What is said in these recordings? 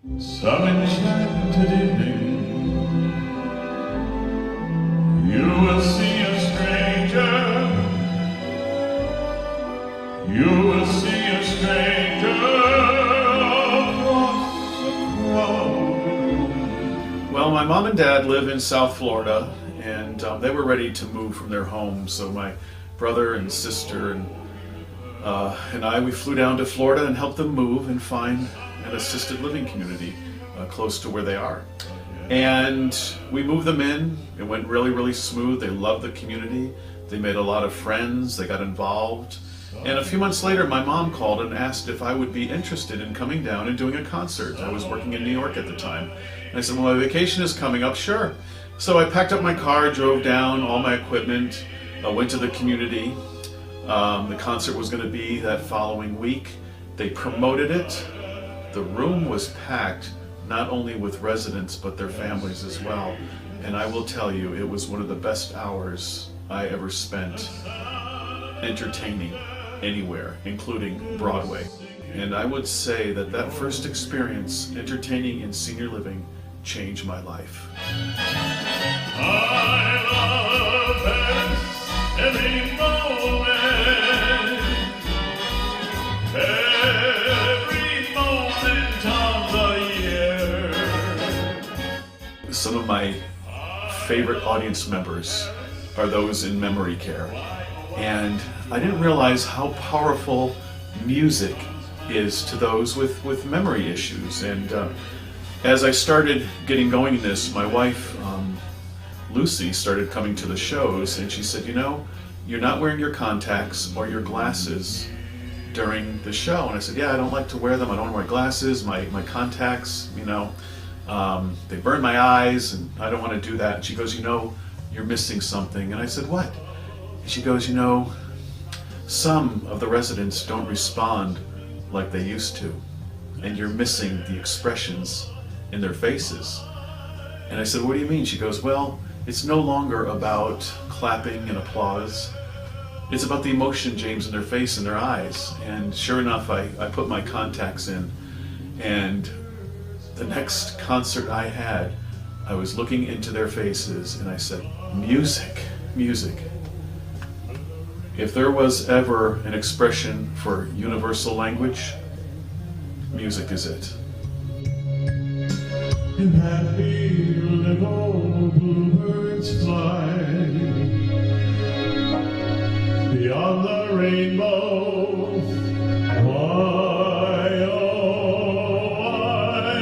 Some enchanted evening, you will see a stranger. You will see a stranger across a crowded room. Well, my mom and dad live in South Florida, and they were ready to move from their home. So my brother and sister and we flew down to Florida and helped them move and find an assisted living community close to where they are. And we moved them in. It went really, really smooth. They loved the community. They made a lot of friends. They got involved. And a few months later, my mom called and asked if I would be interested in coming down and doing a concert. I was working in New York at the time. And I said, well, my vacation is coming up, sure. So I packed up my car, drove down, all my equipment, went to the community. The concert was going to be that following week. They promoted it. The room was packed, not only with residents, but their families as well. And I will tell you, it was one of the best hours I ever spent entertaining anywhere, including Broadway. And I would say that that first experience entertaining in senior living changed my life. I love every moment. Some of my favorite audience members are those in memory care. And I didn't realize how powerful music is to those with memory issues. And as I started getting going in this, my wife, Lucy, started coming to the shows, and she said, you know, you're not wearing your contacts or your glasses during the show. And I said, yeah, I don't like to wear them. I don't wear glasses, my contacts, you know. They burn my eyes, and I don't want to do that. And she goes, you know, you're missing something. And I said, what? And she goes, you know, some of the residents don't respond like they used to, and you're missing the expressions in their faces. And I said, what do you mean? She goes, well, it's no longer about clapping and applause. It's about the emotion, James, in their face and their eyes. And sure enough, I put my contacts in, and the next concert I had, I was looking into their faces and I said, music, music. If there was ever an expression for universal language, music is it. And happy little bluebirds fly beyond the rainbow. Why, oh, why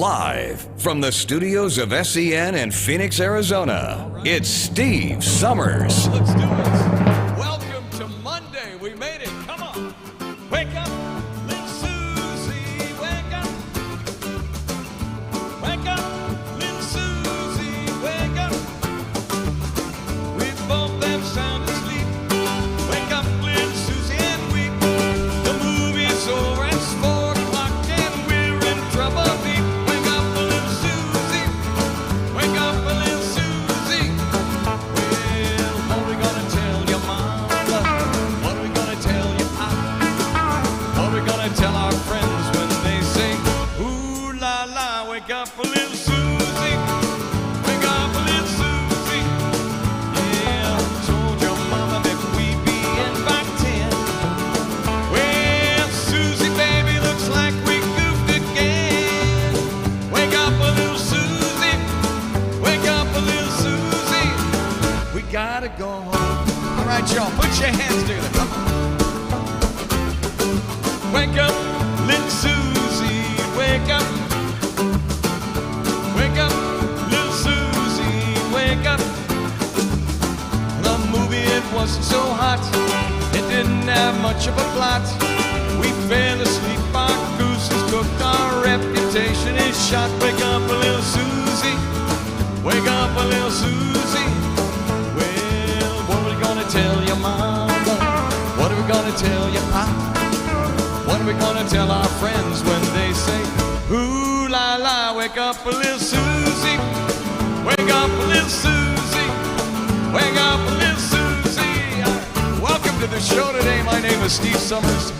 Live from the studios of SEN in Phoenix, Arizona, it's Steve Summers. Let's do it. Welcome to Monday. We made it. Come on. Wake up, little Susie. Wake up. Wake up, little Susie. Wake up. We both them sound asleep. Wake up, little Susie, and weep. The movie's over. It's 4 o'clock and we're in trouble deep. Wake up, little Susie. Wake up, little Susie. Well, what are we gonna tell your mama? What are we gonna tell your pop? What are we gonna tell our friends when they say, ooh la la, wake up, little Susie. Wake up, little Susie. Yeah, I told your mama that we'd be in by 10. Well, Susie, baby, looks like we goofed again. Wake up, little Susie. Wake up, little Susie. We gotta go home. All right, y'all, put your hands together. Come on. Wake up, little Susie. Wake up. Wake up, little Susie. Wake up. The movie, it wasn't so hot. It didn't have much of a plot. We fell asleep, our goose is cooked, our reputation is shot. Wake up, little Susie. Wake up, little Susie. Well, what are we gonna tell your mama? What are we gonna tell your pop? What are we gonna tell our friends when they say, ooh la la, wake up, little Susie. Wake up, little Susie. Wake up, little Susie. Welcome to the show today. My name is Steve Summers.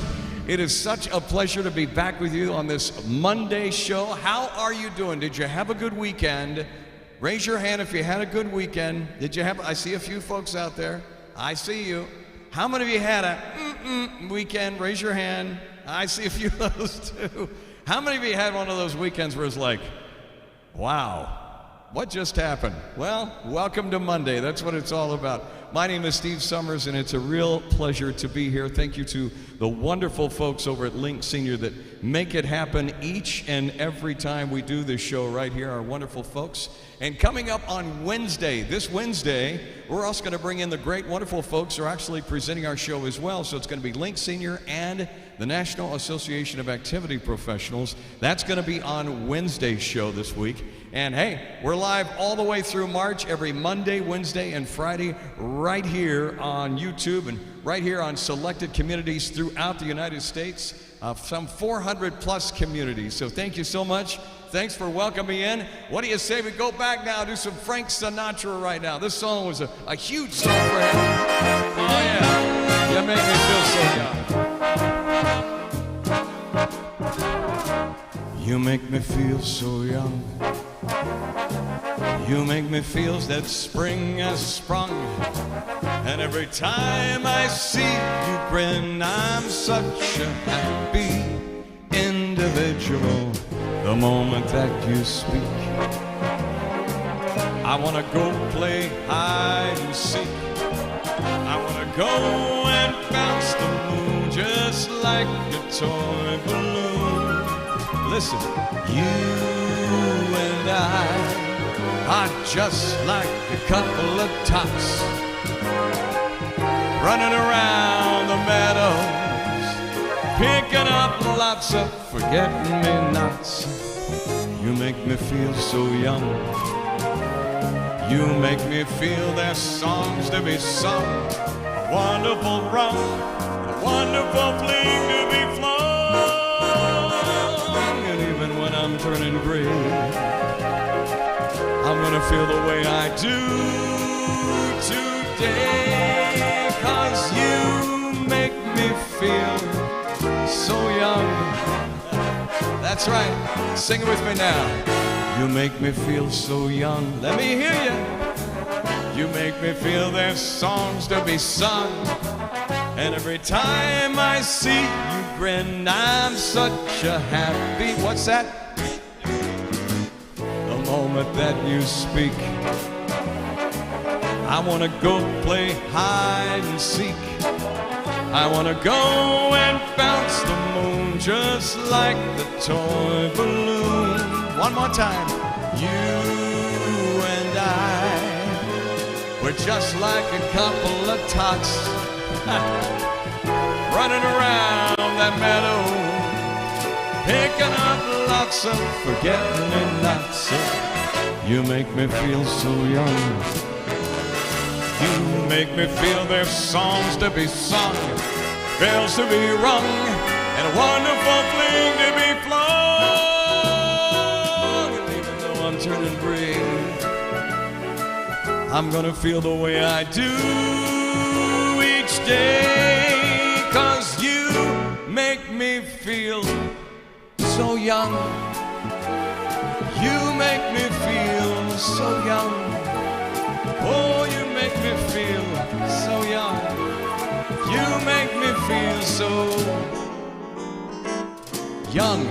It is such a pleasure to be back with you on this Monday show. How are you doing? Did you have a good weekend? Raise your hand if you had a good weekend. Did you have? I see a few folks out there. I see you. How many of you had a weekend? Raise your hand. I see a few of those too. How many of you had one of those weekends where it's like, wow, what just happened? Well, welcome to Monday. That's what it's all about. My name is Steve Summers, and it's a real pleasure to be here. Thank you to the wonderful folks over at Link Senior that make it happen each and every time we do this show right here, our wonderful folks. And coming up on Wednesday, this Wednesday, we're also going to bring in the great, wonderful folks who are actually presenting our show as well. So it's going to be Link Senior and the National Association of Activity Professionals. That's going to be on Wednesday's show this week. And hey, we're live all the way through March, every Monday, Wednesday, and Friday, right here on YouTube and right here on selected communities throughout the United States, some 400 plus communities. So thank you so much. Thanks for welcoming me in. What do you say we go back now, do some Frank Sinatra right now? This song was a huge song for him. Oh yeah, you make me feel so young. You make me feel so young. You make me feel that spring has sprung. And every time I see you grin, I'm such a happy individual. The moment that you speak, I wanna go play hide and seek. I wanna go and bounce the moon just like a toy balloon. Listen, you and I are just like a couple of tots running around the meadows, picking up lots of forget-me-nots. You make me feel so young. You make me feel there's songs to be sung, a wonderful run, a wonderful fling to be flung. And even when I'm turning gray, I'm gonna feel the way I do today, 'cause you make me feel so young. That's right, sing it with me now. You make me feel so young. Let me hear you. You make me feel there's songs to be sung, and every time I see you grin, I'm such a happy, what's that? The moment that you speak, I wanna go play hide and seek. I wanna go and bounce the moon just like the toy balloon. One more time. You and I, we're just like a couple of tots running around that meadow, picking up lots of forget-me-nots. You make me feel so young. You make me feel there's songs to be sung, bells to be rung, and a wonderful fling to be flung. And even though I'm turning gray, I'm gonna feel the way I do each day, 'cause you make me feel so young. You make me feel so young. Oh, you make me feel so young. You make me feel so young.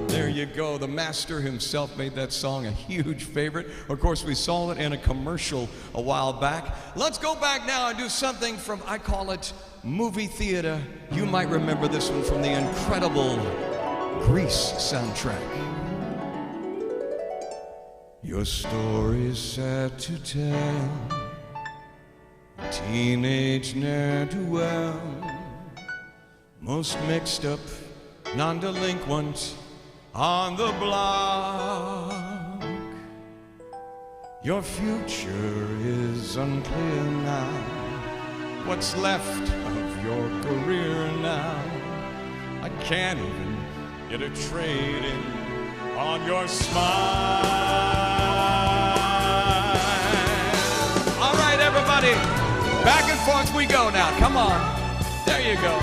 There you go. The master himself made that song a huge favorite. Of course, we saw it in a commercial a while back. Let's go back now and do something from, I call it, movie theater. You might remember this one from the incredible Grease soundtrack. Your story's sad to tell, teenage ne'er-do-well, most mixed up, non-delinquent on the block. Your future is unclear now. What's left of your career now? I can't even get a trade in on your smile. All right, everybody, back and forth we go now. Come on. There you go.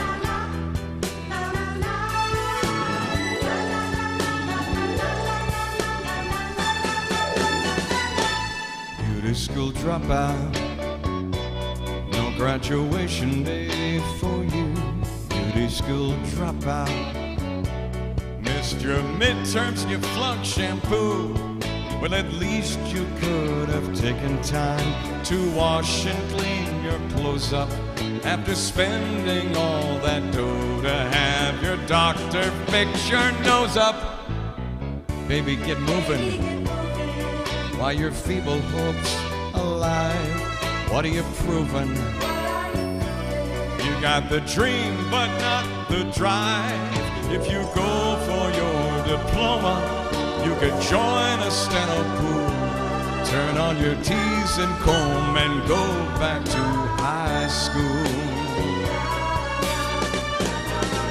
Beauty school dropout, no graduation day for you. Beauty school dropout, missed your midterms, you flunked shampoo. Well, at least you could have taken time to wash and clean your clothes up after spending all that dough to have your doctor fix your nose up. Baby, get moving while your feeble hope's alive. What are you proving? You got the dream, but not the drive. If you go for your diploma, you could join a steno pool, turn on your tees and comb, and go back to high school.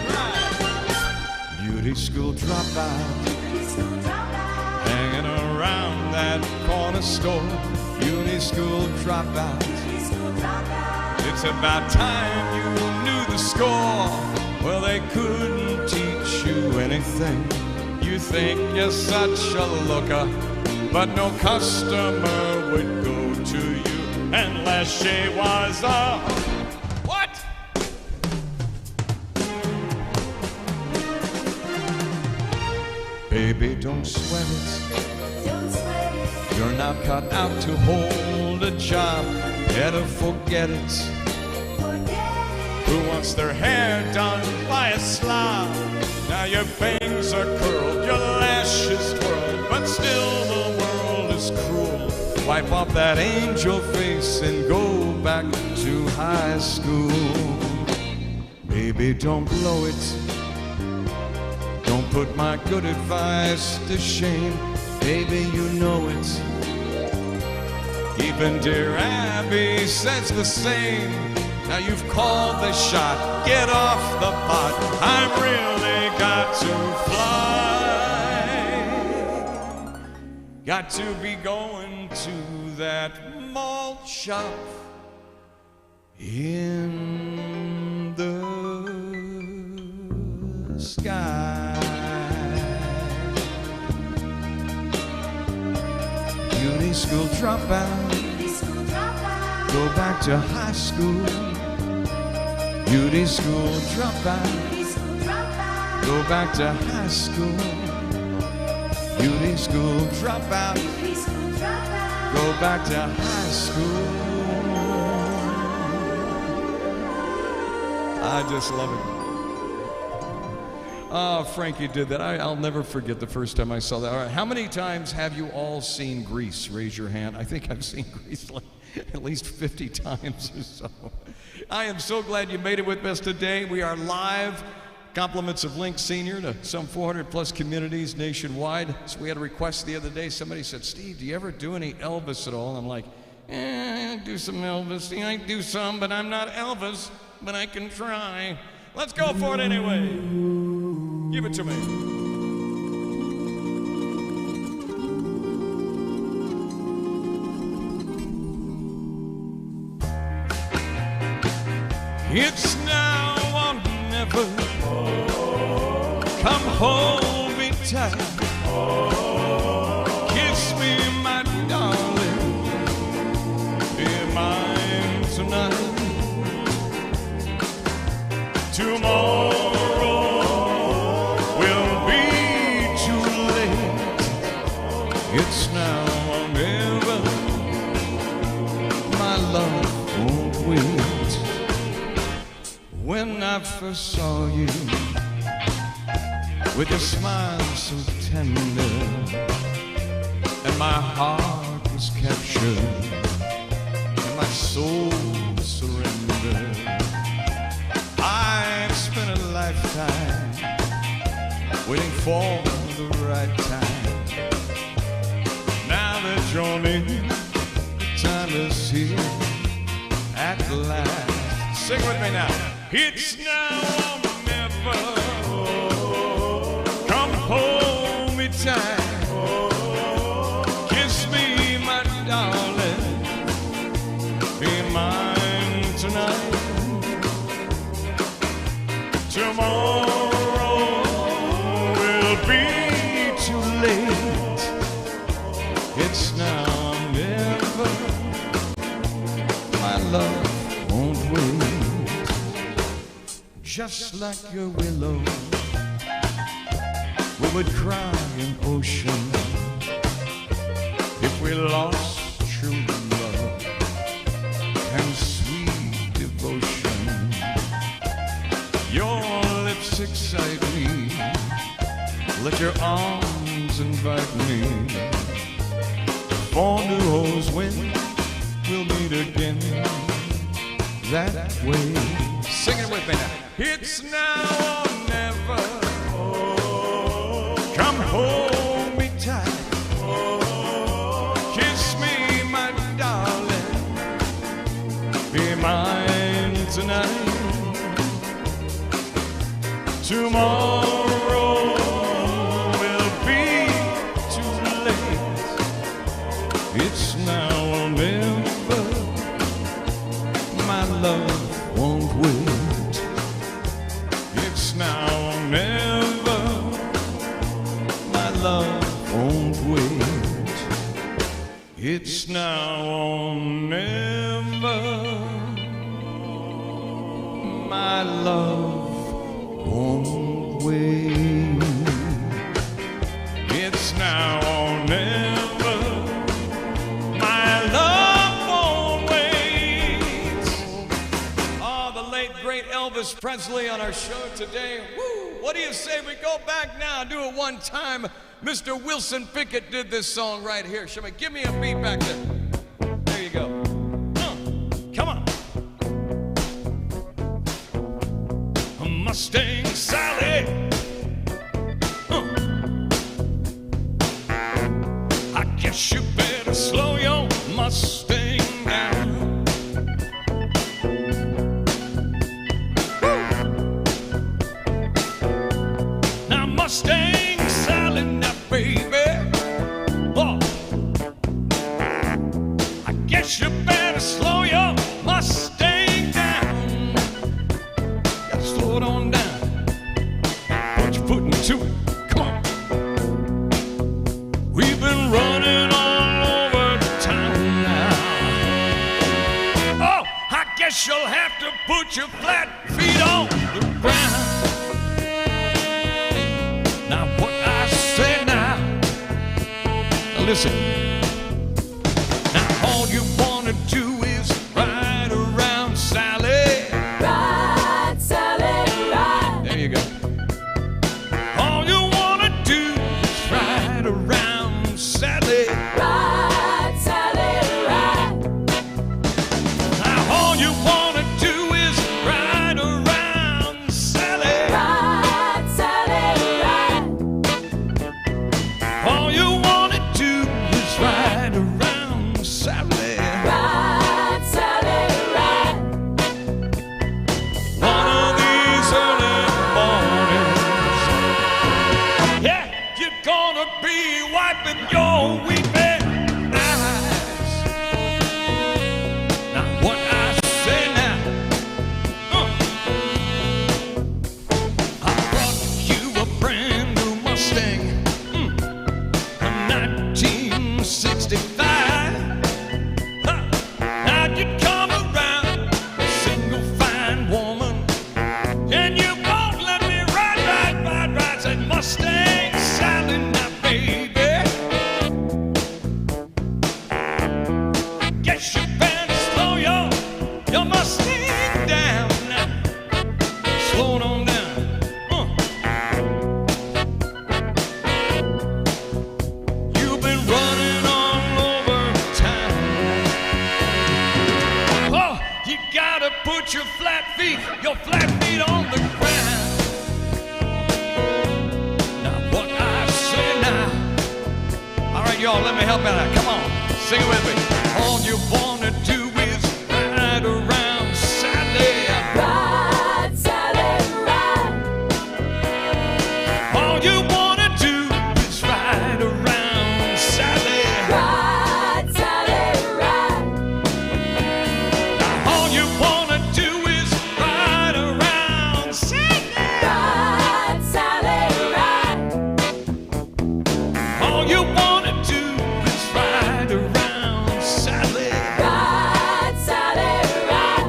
Right. Beauty school dropout, hanging around that corner store. Beauty school dropout, it's about time you knew the score. Well, they couldn't teach you anything. You think you're such a looker, but no customer would go to you unless she was a what? Baby, don't sweat it. You're not cut out to hold a job. Better forget it. Who wants their hair done by a slob? Now your bangs are curled, your lashes twirled, but still the world is cruel. Wipe off that angel face and go back to high school. Baby, don't blow it. Don't put my good advice to shame. Baby, you know it. Even dear Abby says the same. Now you've called the shot, get off the pot. I've really got to fly. Got to be going to that malt shop in the sky. Beauty school dropout, go back to high school. Beauty school dropout, go back to high school. Beauty school dropout, go back to high school. I just love it. Oh, Frankie did that. I'll never forget the first time I saw that. All right, how many times have you all seen Grease? Raise your hand. I think I've seen Grease like at least 50 times or so. I am so glad you made it with us today. We are live. Compliments of Link Senior to some 400 plus communities nationwide. So we had a request the other day. Somebody said, Steve, do you ever do any Elvis at all? And I'm like, I do some Elvis. I do some, but I'm not Elvis, but I can try. Let's go for it anyway. Give it to me. It's now or never. Come hold me tight. Kiss me, my darling. Be mine tonight. Tomorrow will be too late. It's now or never. My love won't wait. When I first saw you, with your smile so tender, and my heart was captured, and my soul surrendered. I spent a lifetime waiting for the right time. Now that you're near, the time is here at last. Sing with me now. It's now or never. Come hold me tight. Kiss me, my darling. Be mine tonight. Tomorrow will be too late. It's now or never. My love won't wait. Just like a willow, we would cry an ocean if we lost true love and sweet devotion. Your lips excite me, let your arms invite me. For who knows when we'll meet again that way. Sing it with me now. It's now or never. Come hold me tight. Kiss me, my darling. Be mine tonight. Tomorrow will be too late. It's now or never. My love won't wait. It's now or never. My love won't wait. It's now or never. My love won't wait. It's now or never. My love won't wait. Oh, the late great Elvis Presley on our show today. Woo! What do you say we go back now, do it one time? Mr. Wilson Pickett did this song right here. Shall we give me a beat back there? There you go. Come on. Mustang Sally. I guess you better slow your Mustang down. Now Mustang Sally, now baby. Oh, I guess you better slow your Mustang down. Gotta slow it on down. Put your foot into it. Come on. We've been running all over town now. Oh, I guess you'll have to put your flat feet on the ground. Now what I say now. Now listen. Now all you wanna do is ride around, Sally. Ride, Sally, ride. There you go. put your flat feet on the ground. Now what I say now. All right, y'all, let me help out. Come on, sing it with me. All you wanna do is ride around Sally. Ride, Sally, ride. All you wanna do is ride around Sally. Ride, Sally, ride. All you wanna do is ride around Sally. Ride, Sally, ride. All you wanna do is ride around Sally. Ride, Sally, ride.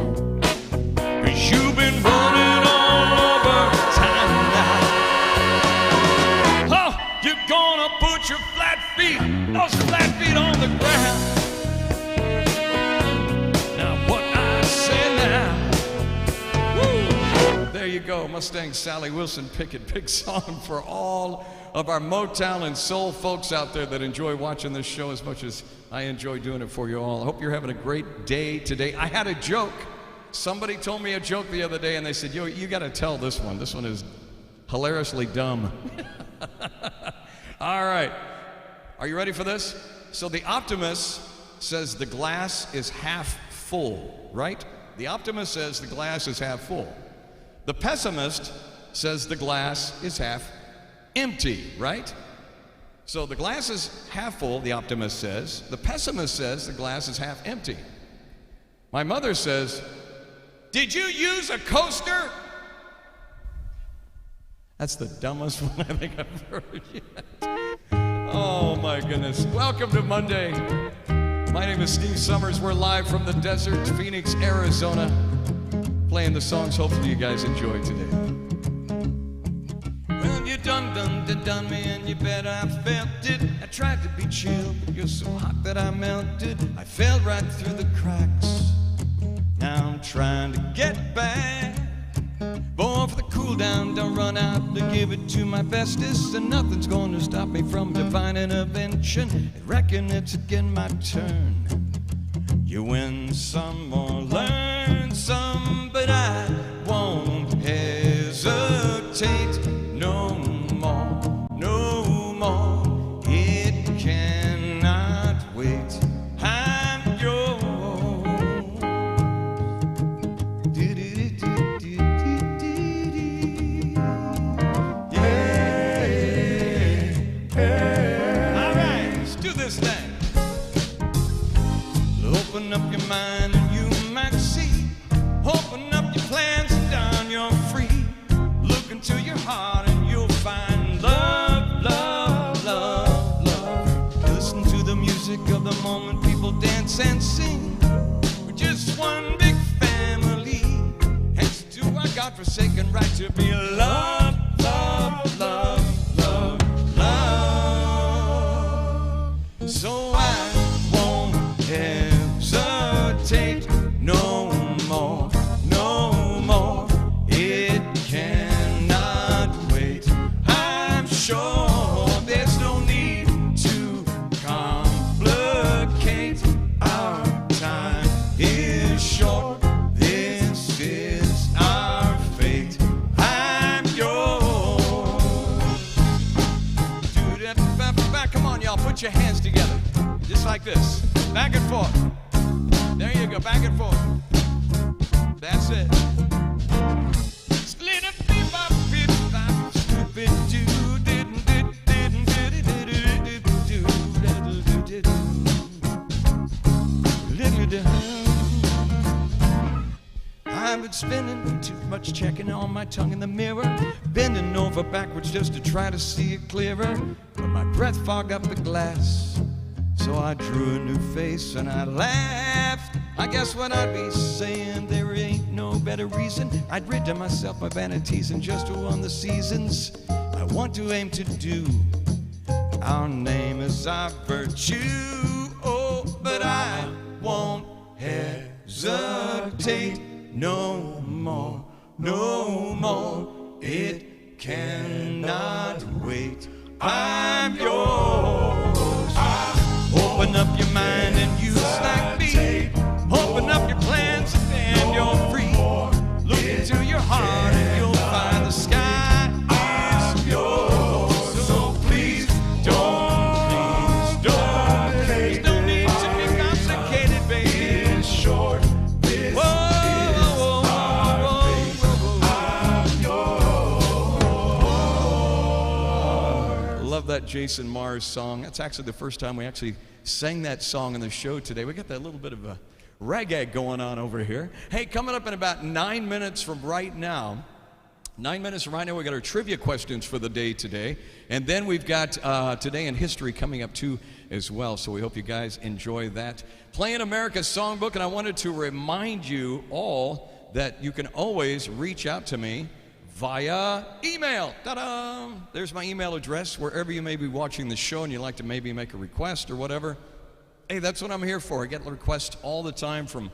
'Cause you've been running all over town now. Oh, you're gonna put your those flat feet on the ground. Now what I say now. Woo! There you go, Mustang Sally Wilson Pickett. Big song for all of our Motown and soul folks out there that enjoy watching this show as much as I enjoy doing it for you all. I hope you're having a great day today. I had a joke. Somebody told me a joke the other day and they said, yo, you got to tell this one. This one is hilariously dumb. All right. Are you ready for this? So the optimist says the glass is half full, right? The optimist says the glass is half full. The pessimist says the glass is half empty, right? So the glass is half full, the optimist says. The pessimist says the glass is half empty. My mother says, did you use a coaster? That's the dumbest one I think I've heard yet. Oh my goodness. Welcome to Monday. My name is Steve Summers. We're live from the desert, Phoenix, Arizona, playing the songs hopefully you guys enjoy today. Well, you done me, and you bet I felt it. I tried to be chill, but you're so hot that I melted. I fell right through the cracks. Now I'm trying to get back. Born for the cool down, don't run out to give it to my bestest. And nothing's going to stop me from divine intervention. I reckon it's again my turn. You win some or learn some, but I won't hesitate no more, no more. It cannot wait. I'm yours. All right, let's do this thing. Open up your mind and you might see. Open up your plans and down you're free. Look into your heart and you'll find love, love, love, love. Listen to the music of the moment, people dance and sing. We're just one big family. Hence to our God-forsaken right to be loved, love, love, love, love. So I won't hesitate no more, no more. It cannot wait. I'm sure there's no need to complicate. Our time is short. This is our fate. I'm yours. Do that, back. Come on, y'all. Put your hands together, just like this. Back and forth. There you go, back and forth. That's it. I've been spinning too much, checking on my tongue in the mirror, bending over backwards just to try to see it clearer. But my breath fogged up the glass, so I drew a new face and I laughed. I guess what I'd be saying, there ain't no better reason. I'd rid to myself my vanities and just to on the seasons I want to aim to do. Our name is our virtue. Oh, but I won't hesitate no more, no more. It cannot wait. I'm yours. Open up your mind and use like me. Open up your plans and you're free. that Jason Mars song. That's actually the first time we actually sang that song on the show today. We got that little bit of a reggae going on over here. Hey, coming up in about 9 minutes from right now, 9 minutes from right now, we got our trivia questions for the day today. And then we've got Today in History coming up too as well. So we hope you guys enjoy that. Playing America's Songbook, and I wanted to remind you all that you can always reach out to me via email. Ta-da! There's my email address. Wherever you may be watching the show and you'd like to maybe make a request or whatever, hey, that's what I'm here for. I get requests all the time from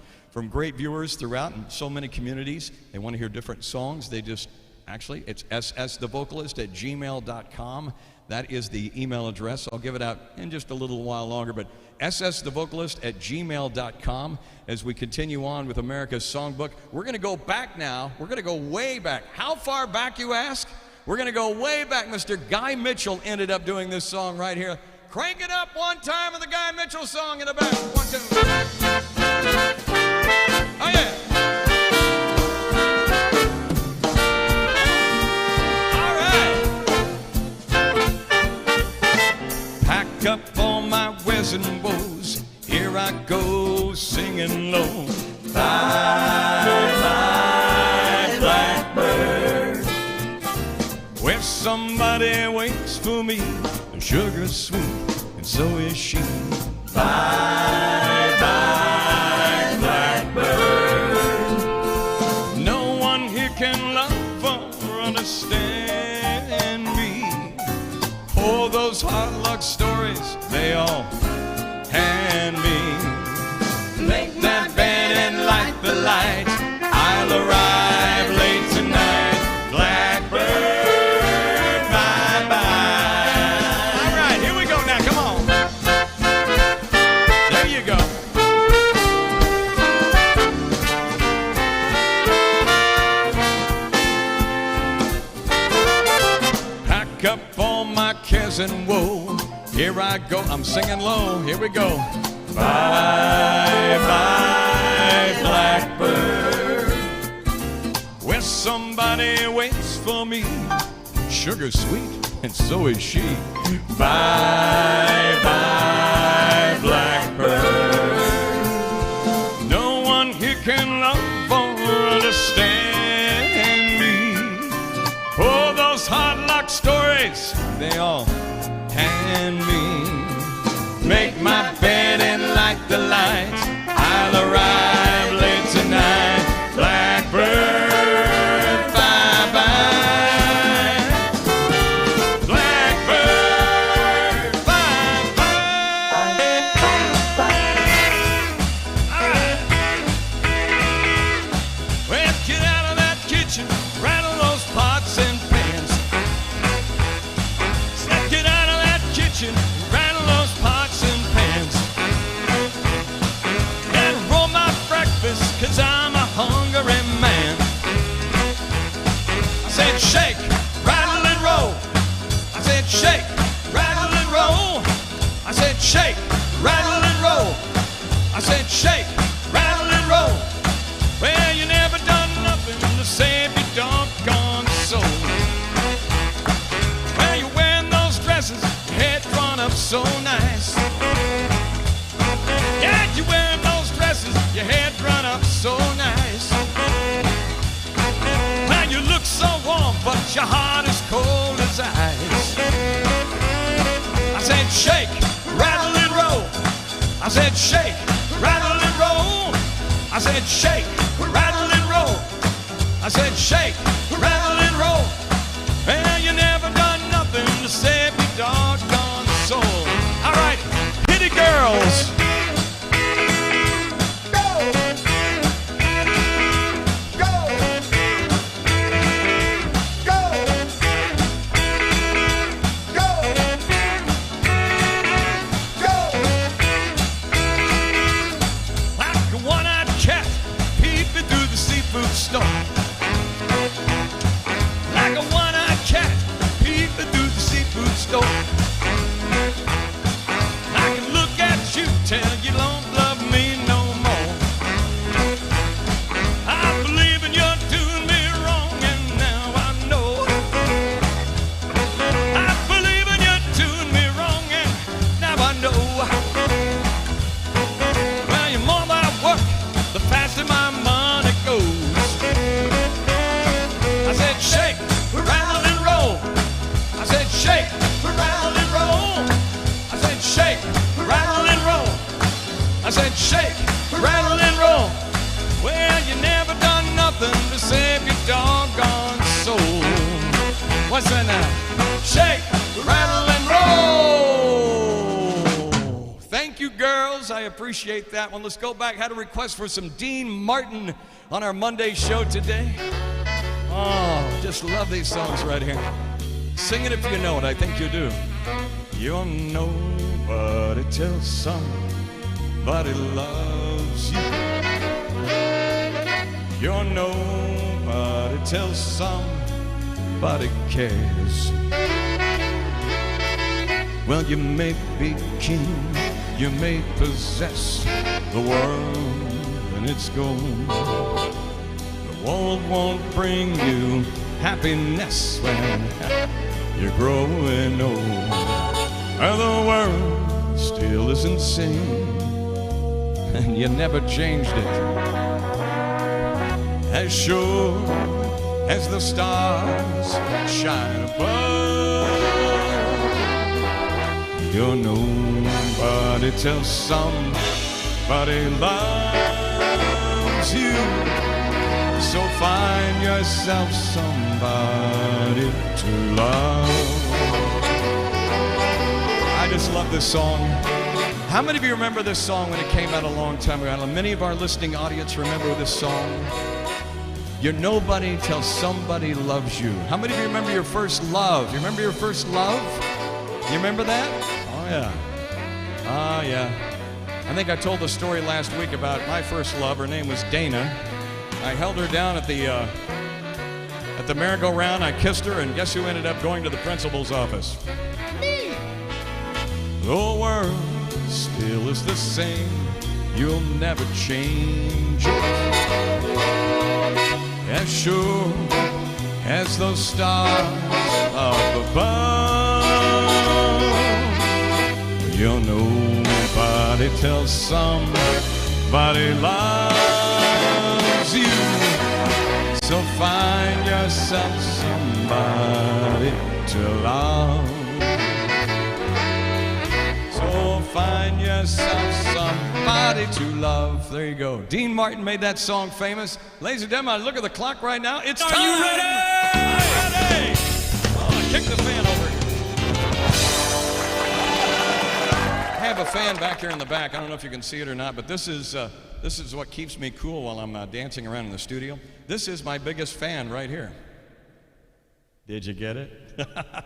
great viewers throughout in so many communities. They want to hear different songs. They just, actually, it's ssthevocalist@gmail.com. That is the email address. I'll give it out in just a little while longer, but ssthevocalist@gmail.com. As we continue on with America's Songbook, we're going to go back now. We're going to go way back. How far back, you ask? We're going to go way back. Mr. Guy Mitchell ended up doing this song right here. Crank it up one time with the Guy Mitchell song in the back. 1, 2. Oh, yeah. Pack up all my wares and woes. Here I go singing low. Bye, bye, blackbird. Where somebody waits for me. Sugar's sweet, and so is she. Bye, bye, blackbird. No one here can love or understand me. Oh, those hard luck stories, they all hand me. Make that bed and light the light. I'll arrive late tonight. Blackbird, bye-bye. All right, here we go now, come on. There you go. Pack up all my cares and woe. Here I go, I'm singing low, here we go. Bye, bye, blackbird. Where somebody waits for me. Sugar sweet, and so is she. Bye, bye, blackbird. No one here can love or understand me. Oh, those hard luck stories, they all hand me. Make my bed and light the light. I'll arrive late tonight. Blackbird, bye-bye. Blackbird, bye-bye. All right. Well, get out of that kitchen, rattle those pots and pans. Get out of that kitchen, rattle those pots and pans. And roll my breakfast, 'cause I'm a hungry man. I said shake, rattle and roll. I said shake, rattle and roll. I said shake, rattle and roll. I said shake, rattle and roll. Well, you never done nothing to save your doggone soul. Well, you're wearing those dresses, your head drawn up so nice. Yeah, you're wearing those dresses, your head drawn up so nice. Now you look so warm, but your heart is cold as ice. I said shake, rattle and roll. I said shake, rattle and roll. I said shake, rattle and roll. I said shake, rattle and roll. Well, you never done nothing to save your doggone soul. All right, hit it, girls. Like a one-eyed cat peeping through the seafood store. shake, rattle, and roll. Well, you never done nothing to save your doggone soul. What's that now? Shake, rattle, and roll. Thank you, girls. I appreciate that one. Let's go back. Had a request for some Dean Martin on our Monday show today. Oh, just love these songs right here. Sing it if you know it. I think you do. You're nobody till somebody loves you. You're nobody till somebody cares. Well, you may be king, you may possess the world and its gold. The world won't bring you happiness when you're growing old. And the world still is insane, and you never changed it. As sure as the stars shine above, you're nobody till somebody loves you. So find yourself somebody to love. I just love this song. How many of you remember this song when it came out a long time ago? Many of our listening audience remember this song. You're nobody till somebody loves you. How many of you remember your first love? You remember your first love? You remember that? Oh, yeah. Oh, yeah. I think I told the story last week about my first love. Her name was Dana. I held her down at the merry-go-round. I kissed her, and guess who ended up going to the principal's office? Me. The world still is the same. You'll never change it. As sure as those stars up above, you're nobody till somebody loves you. So find yourself somebody to love. So find yourself somebody to love. There you go. Dean Martin made that song famous. Ladies and gentlemen, I look at the clock right now. It's time. Are you ready? Ready. Oh, kick the fan over. I have a fan back here in the back. I don't know if you can see it or not, but this is what keeps me cool while I'm dancing around in the studio. This is my biggest fan right here. Did you get it?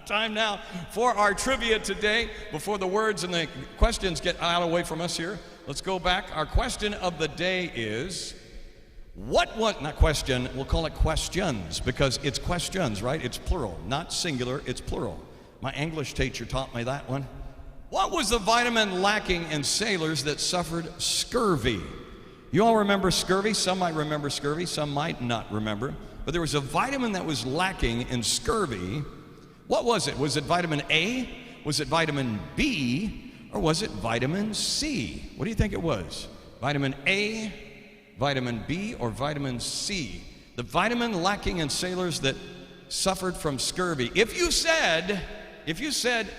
Time now for our trivia today. Before the words and the questions get out away from us here, let's go back. Our question of the day is, not question, we'll call it questions, because it's questions, right? It's plural, not singular, it's plural. My English teacher taught me that one. What was the vitamin lacking in sailors that suffered scurvy? You all remember scurvy? Some might remember scurvy, some might not remember. But there was a vitamin that was lacking in scurvy. What was it? Was it vitamin A? Was it vitamin B? Or was it vitamin C? What do you think it was? Vitamin A, vitamin B, or vitamin C? The vitamin lacking in sailors that suffered from scurvy. If you said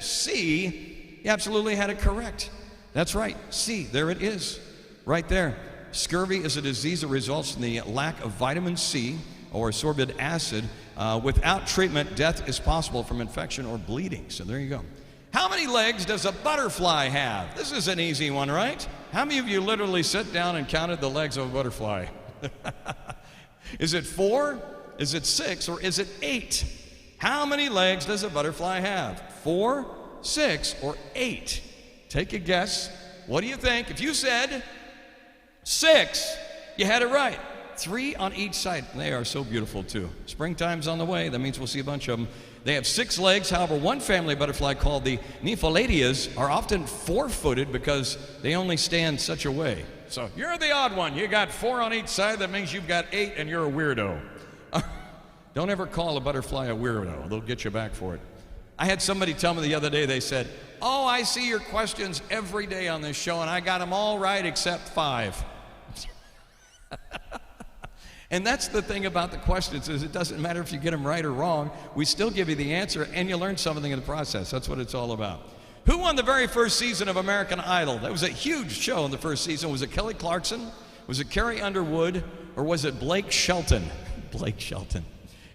C, you absolutely had it correct. That's right, C, there it is, right there. Scurvy is a disease that results from the lack of vitamin C, or ascorbic acid. Without treatment, death is possible from infection or bleeding. So there you go. How many legs does a butterfly have? This is an easy one, right? How many of you literally sat down and counted the legs of a butterfly? Is it 4? Is it 6? Or is it 8? How many legs does a butterfly have? 4, 6, or 8? Take a guess. What do you think? If you said 6, you had it right. 3 on each side. They are so beautiful too. Springtime's on the way. That means we'll see a bunch of them. They have 6 legs. However, one family butterfly called the Nymphalidias are often 4-footed because they only stand such a way. So you're the odd one. You got 4 on each side. That means you've got 8 and you're a weirdo. Don't ever call a butterfly a weirdo. They'll get you back for it. I had somebody tell me the other day, they said, "Oh, I see your questions every day on this show and I got them all right except 5. And that's the thing about the questions, is it doesn't matter if you get them right or wrong. We still give you the answer and you learn something in the process. That's what it's all about. Who won the very first season of American Idol? That was a huge show in the first season. Was it Kelly Clarkson? Was it Carrie Underwood? Or was it Blake Shelton? Blake Shelton.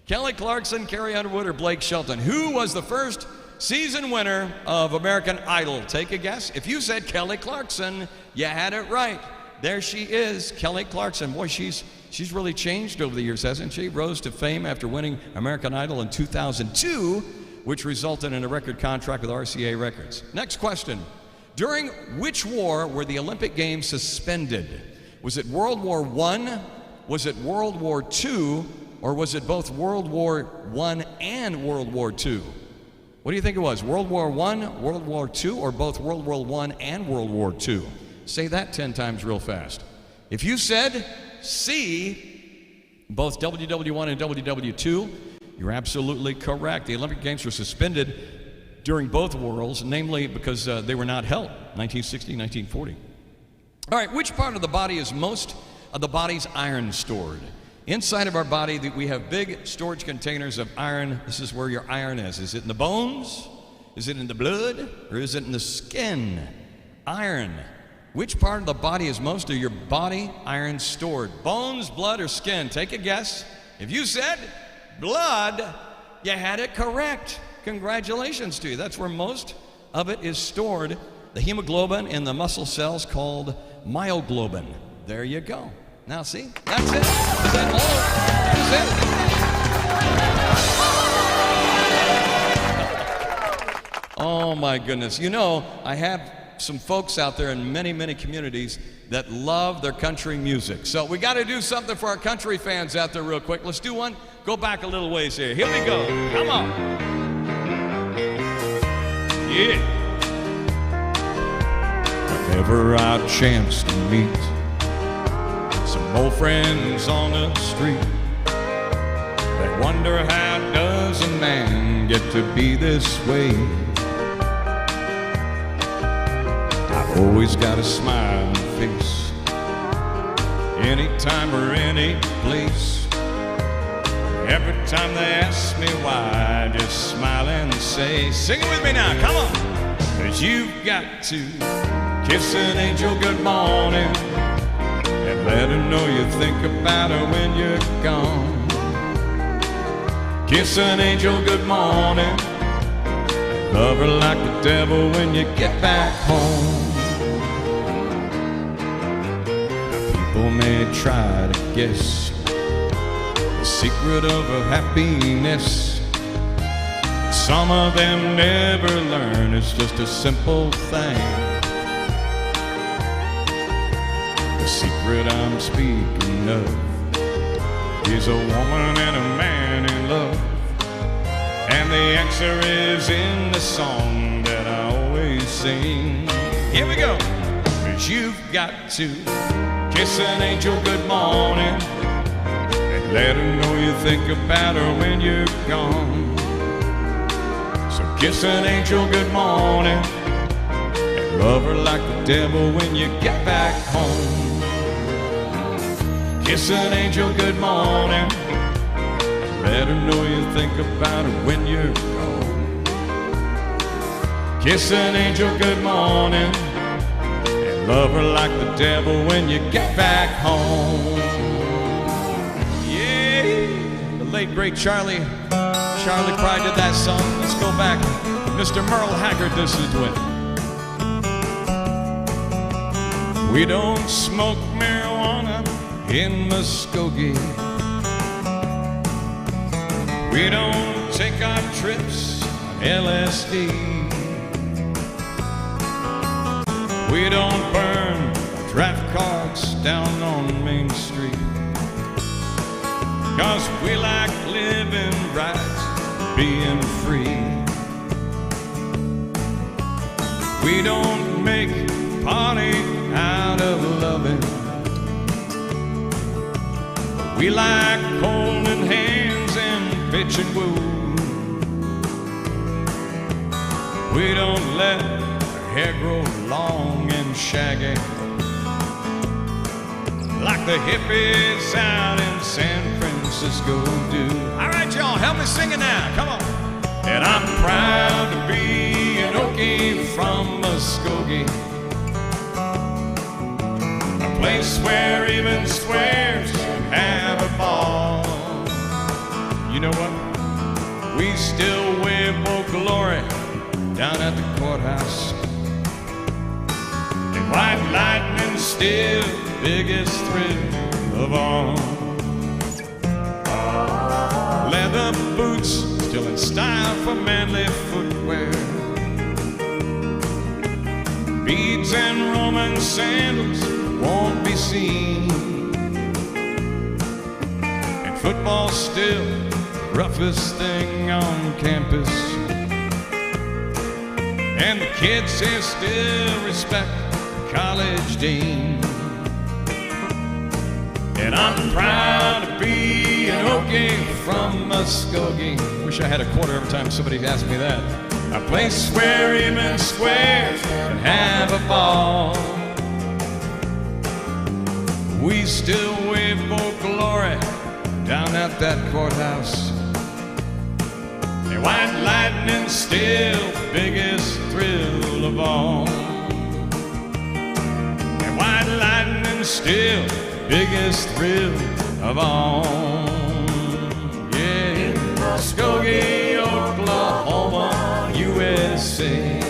Kelly Clarkson, Carrie Underwood, or Blake Shelton? Who was the first season winner of American Idol? Take a guess. If you said Kelly Clarkson, you had it right. There she is, Kelly Clarkson. Boy, she's really changed over the years, hasn't she? Rose to fame after winning American Idol in 2002, which resulted in a record contract with RCA Records. Next question. During which war were the Olympic Games suspended? Was it World War I? Was it World War II? Or was it both World War I and World War II? What do you think it was? World War I, World War II, or both World War I and World War II? Say that 10 times real fast. If you said C, both WW1 and WW2, you're absolutely correct. The Olympic Games were suspended during both wars, namely because they were not held, 1960, 1940. All right, which part of the body is most of the body's iron stored? Inside of our body, we have big storage containers of iron. This is where your iron is. Is it in the bones? Is it in the blood? Or is it in the skin? Iron. Which part of the body is most of your body iron stored? Bones, blood, or skin? Take a guess. If you said blood, you had it correct. Congratulations to you. That's where most of it is stored. The hemoglobin in the muscle cells called myoglobin. There you go. Now see, that's it. Is that all? That's it. Oh my goodness. You know, I have some folks out there in many, many communities that love their country music. So we got to do something for our country fans out there real quick. Let's do one. Go back a little ways here. Here we go. Come on. Yeah. Whenever I chance to meet some old friends on the street, they wonder how does a man get to be this way. I've always got a smiling face, anytime or any place. Every time they ask me why, I just smile and say, sing it with me now, come on. 'Cause you've got to kiss an angel good morning and let her know you think about her when you're gone. Kiss an angel good morning, love her like the devil when you get back home. People may try to guess the secret of her happiness. Some of them never learn, it's just a simple thing. The secret I'm speaking of is a woman and a man in love. And the answer is in the song that I always sing. Here we go. 'Cause you've got to kiss an angel good morning and let her know you think about her when you're gone. So kiss an angel good morning and love her like the devil when you get back home. Kiss an angel good morning, let her know you think about her when you're gone. Kiss an angel good morning and love her like the devil when you get back home. Yeah, the late great Charlie Pride did that song. Let's go back. Mr. Merle Haggard, this is with. We don't smoke marijuana in Muskogee. We don't take our trips on LSD. We don't burn draft cards down on Main Street. 'Cause we like living right, being free. We don't make party out of loving. We like holding hands and pitch and woo. We don't let our hair grow long and shaggy like the hippies out in San Francisco do. All right, y'all, help me sing it now. Come on. And I'm proud to be an Okie Okie from Muskogee, a place where even squares have a ball. You know what? We still wave old glory down at the courthouse. And white lightning's still the biggest thrill of all. Leather boots still in style for manly footwear. Beads and Roman sandals won't be seen. And football's still the roughest thing on campus. And the kids here still respect the college dean. And I'm proud to be an Okie from Muskogee. Wish I had a quarter every time somebody asked me that. A place where even squares can have a ball. We still wave for glory down at that courthouse. And white lightning's still the biggest thrill of all. And white lightning's still biggest thrill of all. Yeah, in Muskogee, Oklahoma, USA.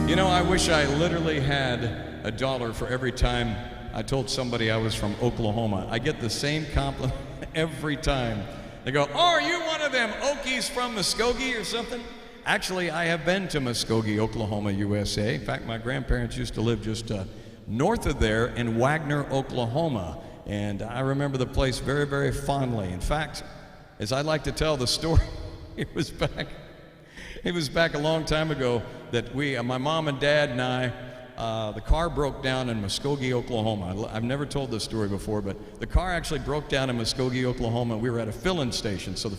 You know, I wish I literally had $1 for every time I told somebody I was from Oklahoma. I get the same compliment every time. They go, "Oh, are you one of them Okies from Muskogee or something?" Actually, I have been to Muskogee, Oklahoma, USA. In fact, my grandparents used to live just north of there in Wagner, Oklahoma. And I remember the place very, very fondly. In fact, as I like to tell the story, it was back a long time ago that my mom and dad and I, the car broke down in Muskogee, Oklahoma. I've never told this story before, but the car actually broke down in Muskogee, Oklahoma. We were at a filling station. So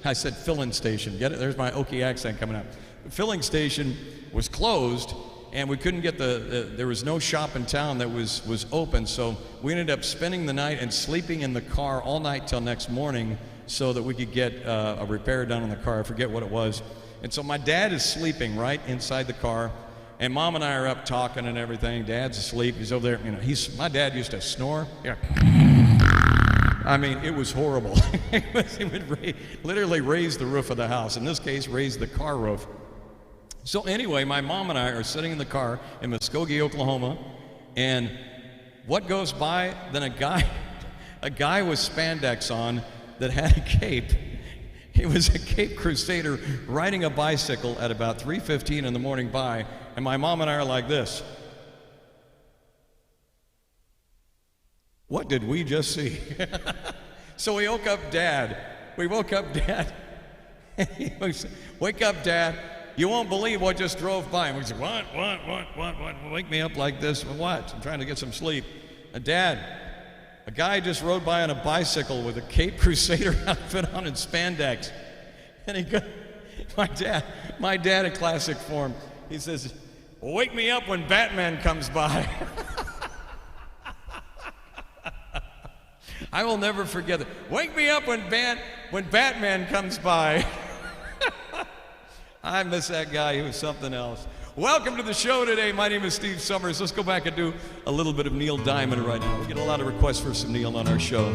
I said filling station. Get it? There's my Okie accent coming out. The filling station was closed, and we couldn't get there was no shop in town that was open, so we ended up spending the night and sleeping in the car all night till next morning so that we could get a repair done on the car. I forget what it was. And so my dad is sleeping right inside the car, and Mom and I are up talking and everything. Dad's asleep. He's over there. You know, my dad used to snore. Yeah. I mean, it was horrible. He would literally raise the roof of the house. In this case, raise the car roof. So anyway, my mom and I are sitting in the car in Muskogee, Oklahoma, and what goes by? Then a guy with spandex on that had a cape. He was a Cape Crusader riding a bicycle at about 3:15 in the morning by, and my mom and I are like this. What did we just see? So we woke up Dad. And he was, "Wake up, Dad. You won't believe what just drove by." And we said, What? Wake me up like this? What? I'm trying to get some sleep. Dad, a guy just rode by on a bicycle with a Cape Crusader outfit on and spandex. And he goes, my dad in classic form, he says, "Well, wake me up when Batman comes by." I will never forget it. Wake me up when Batman comes by. I miss that guy. He was something else. Welcome to the show today. My name is Steve Summers. Let's go back and do a little bit of Neil Diamond right now. We get a lot of requests for some Neil on our show.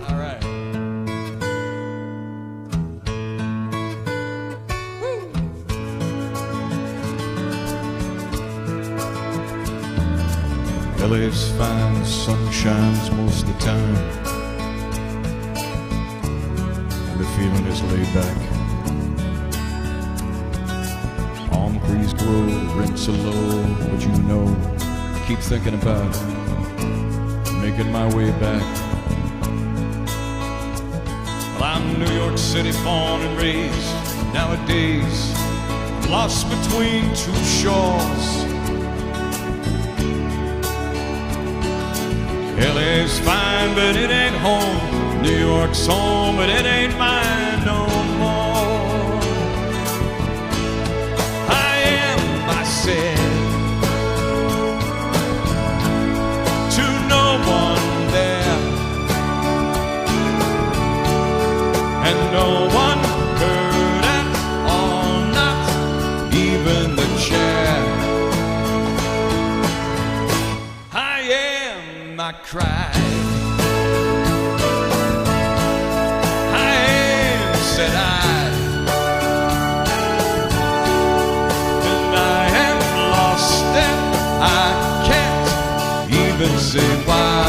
All right. Woo. LA's fine, the sun shines most of the time, and the feeling is laid back. Palm trees grow, rents are low, but you know, I keep thinking about making my way back. Well, I'm New York City born and raised. Nowadays, lost between two shores. LA's fine, but it ain't home. New York's home, but it ain't mine no more. Said to no one there, and no one heard at I cried. I am, said I, and I am lost and I can't even say why.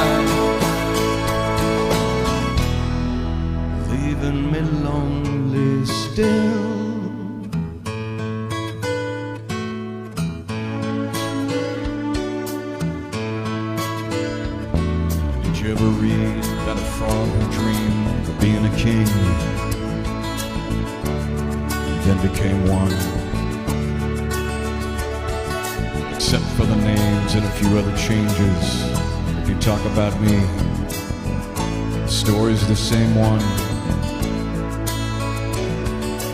Leaving me lonely still. Did you ever read about a frog who dreamed of being a king and then became one? Except for the names and a few other changes. If you talk about me, the story's the same one.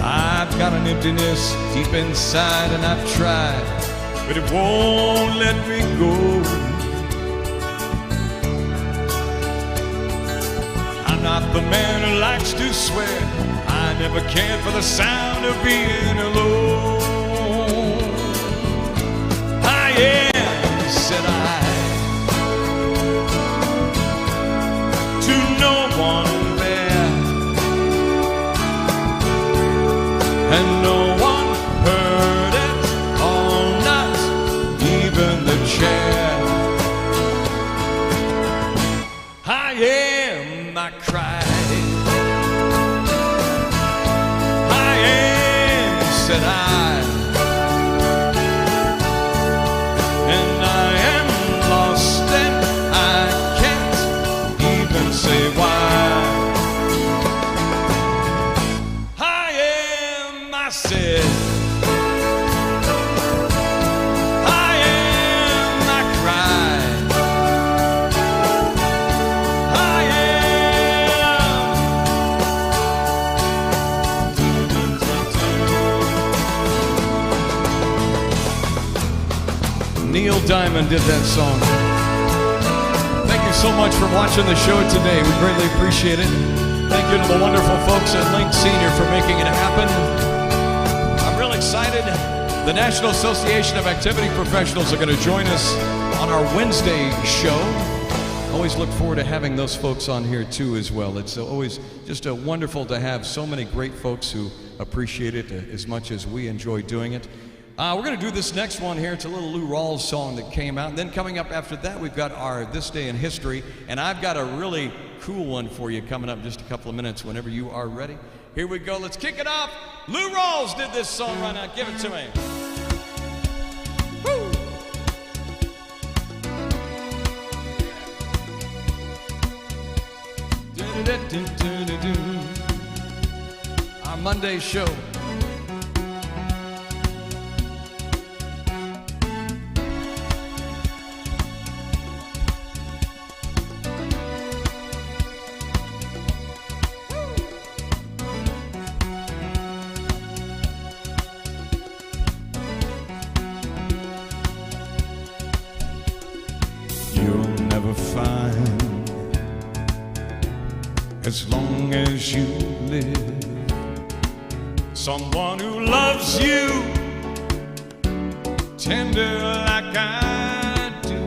I've got an emptiness deep inside and I've tried, but it won't let me go. I'm not the man who likes to swear. I never cared for the sound of being alone. I am, said I, to no one there, and no one heard it, oh, not even the chair. I am, I cried. I am, said I, and I am lost and I can't even say why. I am, I said, I am, I cried. I am. Neil Diamond did that song. Thank you so much for watching the show today. We greatly appreciate it. Thank you to the wonderful folks at Link Senior for making it happen. I'm real excited. The National Association of Activity Professionals are going to join us on our Wednesday show. Always look forward to having those folks on here too as well. It's always just wonderful to have so many great folks who appreciate it as much as we enjoy doing it. We're going to do this next one here. It's a little Lou Rawls song that came out. And then coming up after that, we've got our This Day in History. And I've got a really cool one for you coming up in just a couple of minutes whenever you are ready. Here we go. Let's kick it off. Lou Rawls did this song right now. Give it to me. Woo! Our Monday show. You'll never find, as long as you live, someone who loves you tender like I do.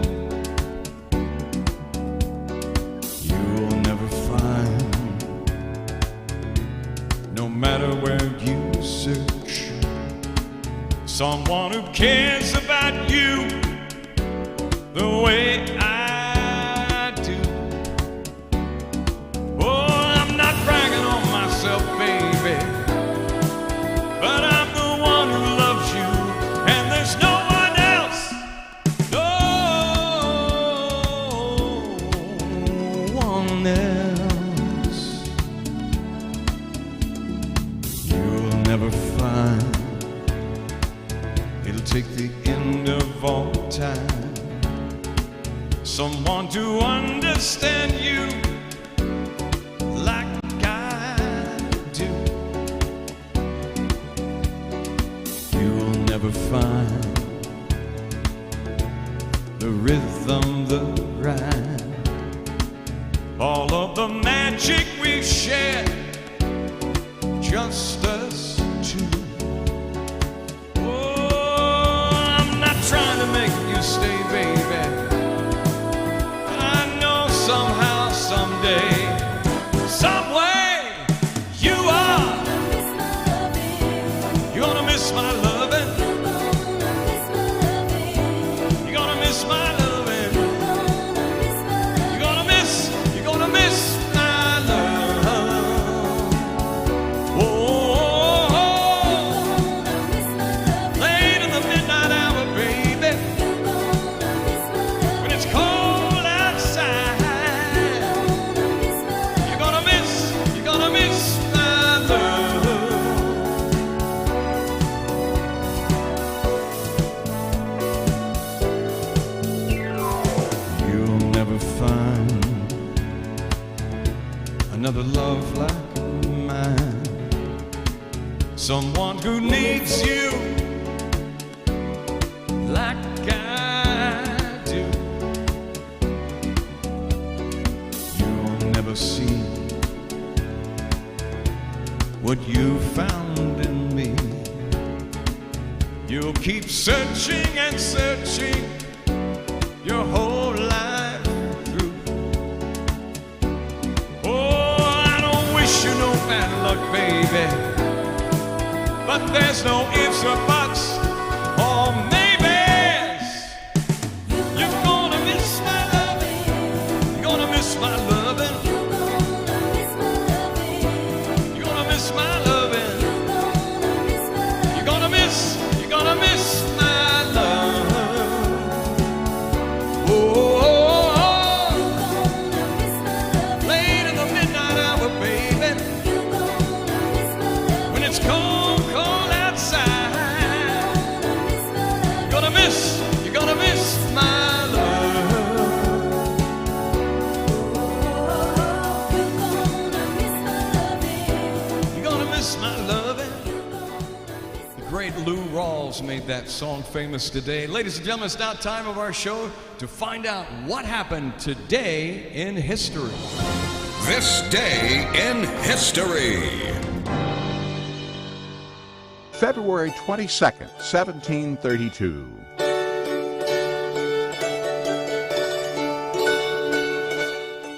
You'll never find, no matter where you search, someone who cares about you the way I do. Oh, I'm not bragging on myself, baby, but I'm the one who loves you, and there's no one else, no one else. You'll never find, it'll take the end of all time, someone to understand you like I do. You'll never find the rhythm, the rhyme, all of the magic we share, just us two. Oh, I'm not trying to make you stay, baby. I know another love like mine. Someone who needs you like I do. You'll never see what you found in me. You'll keep searching and searching your whole life through. Oh, I don't wish you no bad luck, baby, but there's no ifs or buts or maybes. You're gonna miss my loving. You're gonna miss my loving. You're gonna miss my loving. You're gonna miss my love. Oh, late in the midnight hour, baby, when it's cold, cold outside, you're gonna miss my love. You're gonna miss my loving. The great Lou Rawls made that song famous today. Ladies and gentlemen, it's now time of our show to find out what happened today in history. This day in history. February 22nd, 1732.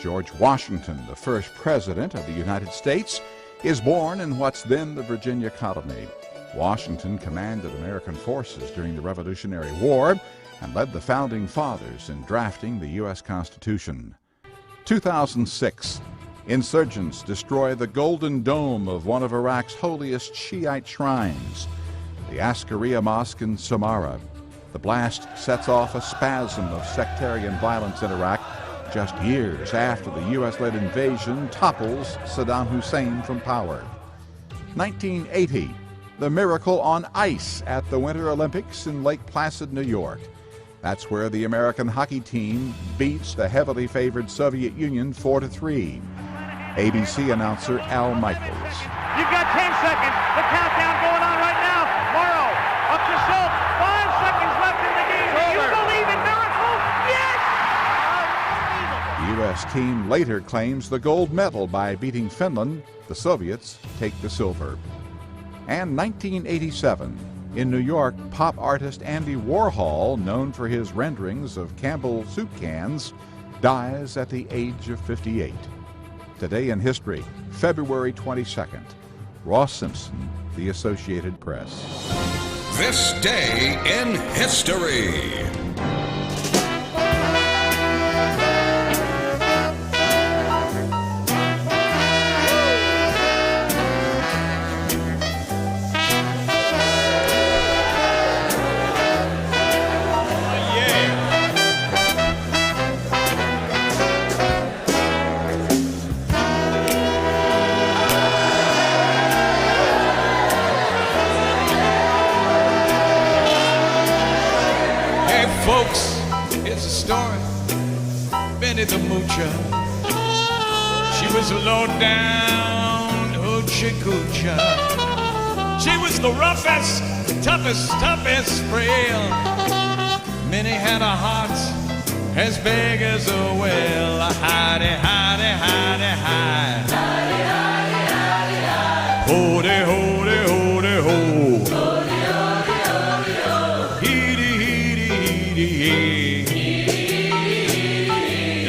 George Washington, the first president of the United States, is born in what's then the Virginia colony. Washington commanded American forces during the Revolutionary War and led the Founding Fathers in drafting the U.S. Constitution. 2006, insurgents destroy the Golden Dome of one of Iraq's holiest Shiite shrines, the Askaria Mosque in Samarra. The blast sets off a spasm of sectarian violence in Iraq just years after the U.S.-led invasion topples Saddam Hussein from power. 1980, the miracle on ice at the Winter Olympics in Lake Placid, New York. That's where the American hockey team beats the heavily favored Soviet Union 4-3. ABC announcer Al Michaels. You've got 10 seconds. The countdown going on right now. Morrow up to Schultz. 5 seconds left in the game. Do you believe in miracles? Yes! The U.S. team later claims the gold medal by beating Finland. The Soviets take the silver. And 1987, in New York, pop artist Andy Warhol, known for his renderings of Campbell soup cans, dies at the age of 58. Today in history, February 22nd. Ross Simpson, The Associated Press. This day in history. Folks, here's a story. Benny the Moocher. She was a low-down hoochie coocher. She was the roughest, toughest frail. Minnie had a heart as big as a whale. Hidey, hidey, hidey, hide. Hidey, hidey, hidey, hide. Ho-de, ho-de, ho-de, ho.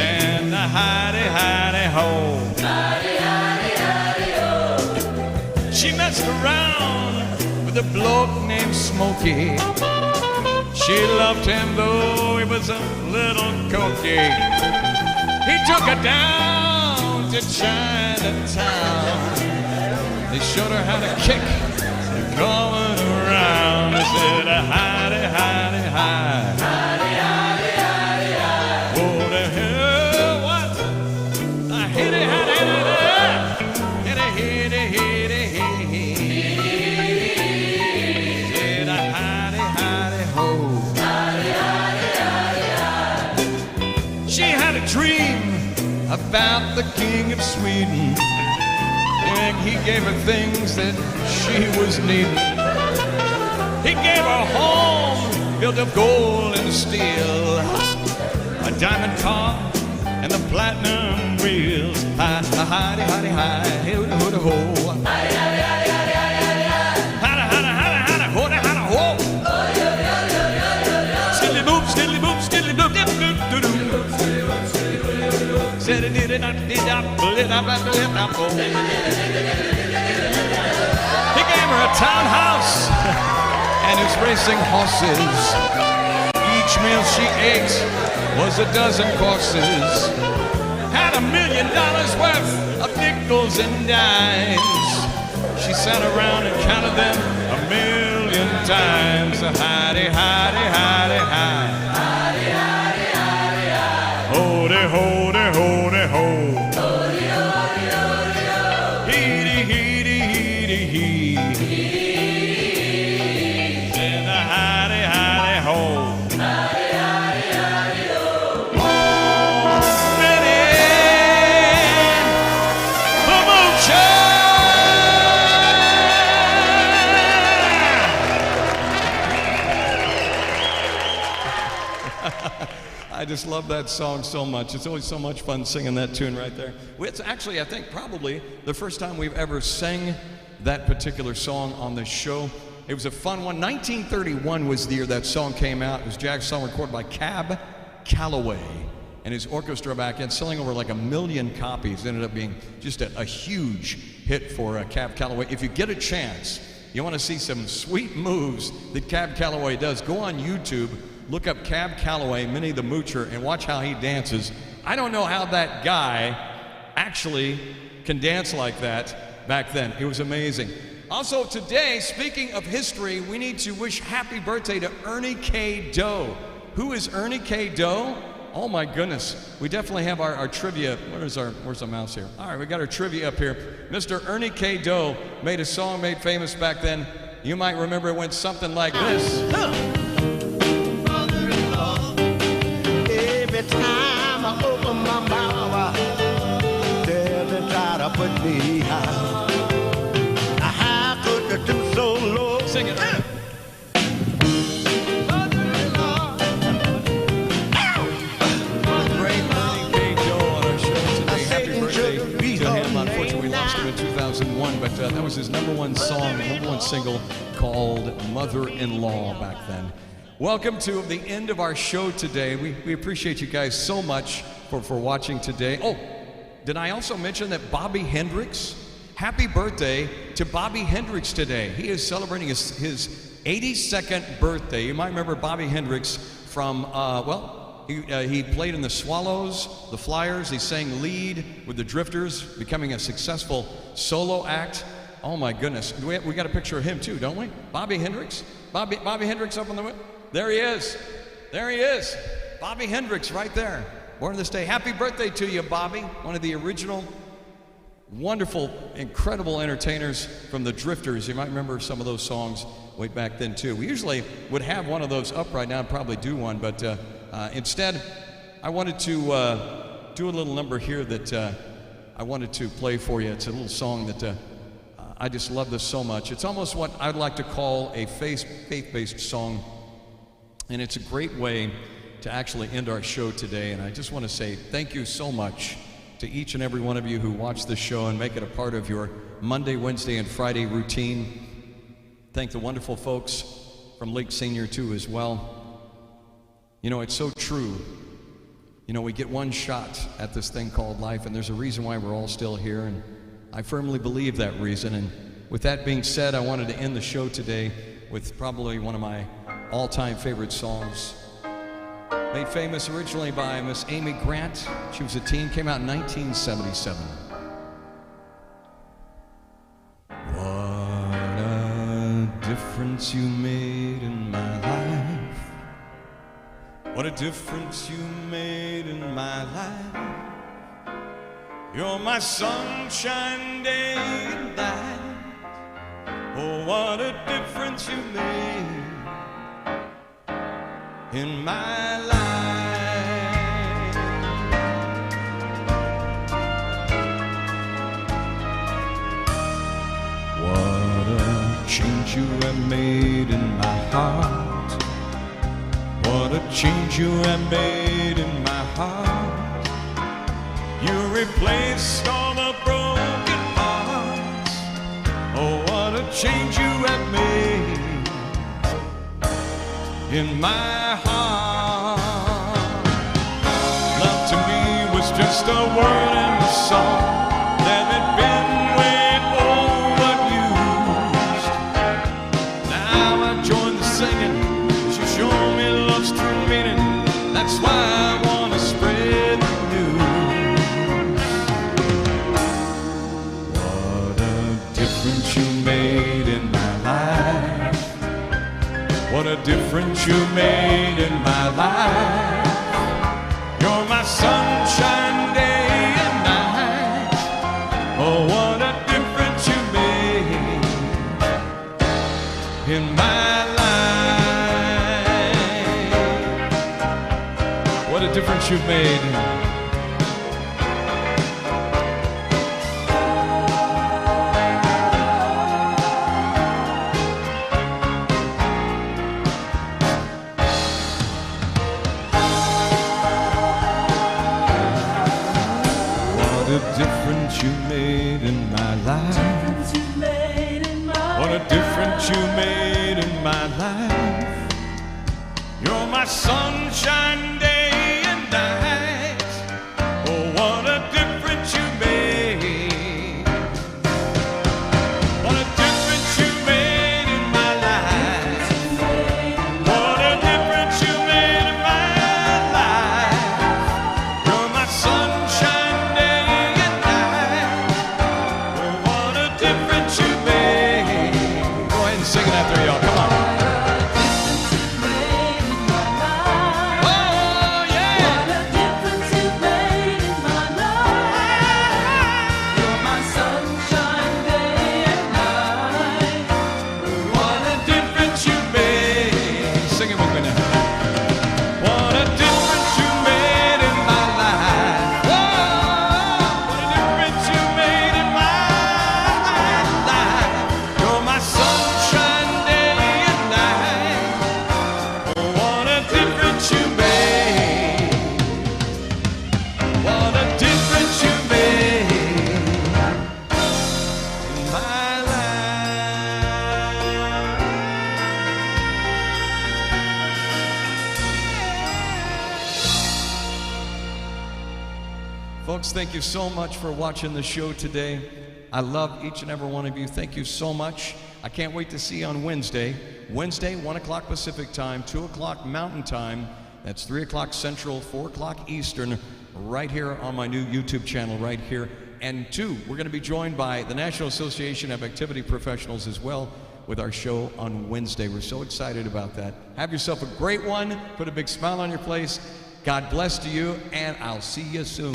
And the hidey, hidey, ho. She messed around with a bloke named Smokey. She loved him though he was a little cokey. He took her down to Chinatown. They showed her how to kick, going around. They said, hidey, hidey, hide. Hidey, hidey, hidey, hide. Oh, the hell, what? Hidey, hidey, hidey, hidey, hidey, hidey, hidey. Said, hidey, hidey, ho. Hidey, hidey, hidey, hide. She had a dream about the King of Sweden. And he gave her things that she was needing. He gave her a home built of gold and steel, a diamond car and the platinum wheels. Hi, hi, hi, hi, hi, hey, ho, ho, ho. Hi, hi, hi, hi, hi, hi. Hi, hi, hi, hi, hi, ho, ho, ho. Skilly boop, skilly boop, skilly boop, dip, doop, doo, doo. Said it did it, not did up, lit up, lit up. He gave her a townhouse and his racing horses. Each meal she ate was a dozen courses. Had $1 million worth of nickels and dimes. She sat around and counted them 1,000,000 times. Hidey, hidey, hidey, hide. Hidey, hidey, hidey, hide. Hody, hody, hody, ho. Hody, hody, hody, ho. Heedy, heedy, heedy, hee. In the hidey, hidey, ho. I just love that song so much. It's always so much fun singing that tune right there. It's actually, I think, probably the first time we've ever sang that particular song on this show. It was a fun one. 1931 was the year that song came out. It was Jack's song recorded by Cab Calloway and his orchestra back then, selling over like 1 million copies. It ended up being just a huge hit for Cab Calloway. If you get a chance, you want to see some sweet moves that Cab Calloway does, go on YouTube. Look up Cab Calloway, Minnie the Moocher, and watch how he dances. I don't know how that guy actually can dance like that back then. It was amazing. Also today, speaking of history, we need to wish happy birthday to Ernie K. Doe. Who is Ernie K. Doe? Oh my goodness. We definitely have our trivia. Where's the mouse here? All right, we got our trivia up here. Mr. Ernie K. Doe made a song made famous back then. You might remember it went something like this. Every time I open my mouth, they'll try to put me out. How could they do so low? Sing it. Great Ernie K. Doe on our show today. Happy birthday to him. Unfortunately, we lost him in 2001, but that was his #1 song, #1 single called Mother-in-Law back then. Welcome to the end of our show today. We appreciate you guys so much for watching today. Oh, did I also mention that Bobby Hendricks? Happy birthday to Bobby Hendricks today. He is celebrating his 82nd birthday. You might remember Bobby Hendricks from, he played in the Swallows, the Flyers. He sang lead with the Drifters, becoming a successful solo act. Oh my goodness. We got a picture of him too, don't we? Bobby Hendricks? Bobby Hendricks up on the... There he is. There he is. Bobby Hendricks right there. Born this day. Happy birthday to you, Bobby. One of the original, wonderful, incredible entertainers from the Drifters. You might remember some of those songs way back then, too. We usually would have one of those up right now and probably do one, but instead, I wanted to do a little number here that I wanted to play for you. It's a little song that I just love this so much. It's almost what I'd like to call a faith-based song. And it's a great way to actually end our show today. And I just want to say thank you so much to each and every one of you who watch this show and make it a part of your Monday, Wednesday, and Friday routine. Thank the wonderful folks from Lake Senior too as well. You know, it's so true. You know, we get one shot at this thing called life, and there's a reason why we're all still here, and I firmly believe that reason. And with that being said, I wanted to end the show today with probably one of my all-time favorite songs, made famous originally by Miss Amy Grant. She was a teen, came out in 1977. What a difference you made in my life. What a difference you made in my life. You're my sunshine day and night. Oh, what a difference you made in my life. you have made in my heart. What a change you have made in my heart. You replaced all the broken parts. Oh, what a change you have made in my heart. Love to me was just a word in the song that had been way overused. Now I join the singing. You show me love's true meaning. That's why I want to spread the news. What a difference you made in my life. What a difference you made in my life. You're my sunshine day and night. Oh, what a difference you made in my life. What a difference you've made. What a difference you made in my life. What a difference you made in my life. You're my sunshine day and night. Oh, what a difference you made. What a difference you made in my life. What a difference you made in my life. You're my sunshine day and night. Oh, what a difference you made. Go ahead and sing it out there, y'all. Come on. Folks, thank you so much for watching the show today. I love each and every one of you. Thank you so much. I can't wait to see you on Wednesday. Wednesday, 1 o'clock Pacific time, 2 o'clock Mountain time. That's 3 o'clock Central, 4 o'clock Eastern, right here on my new YouTube channel right here. And 2, we're going to be joined by the National Association of Activity Professionals as well with our show on Wednesday. We're so excited about that. Have yourself a great one. Put a big smile on your face. God bless to you, and I'll see you soon.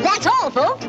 That's all, folks.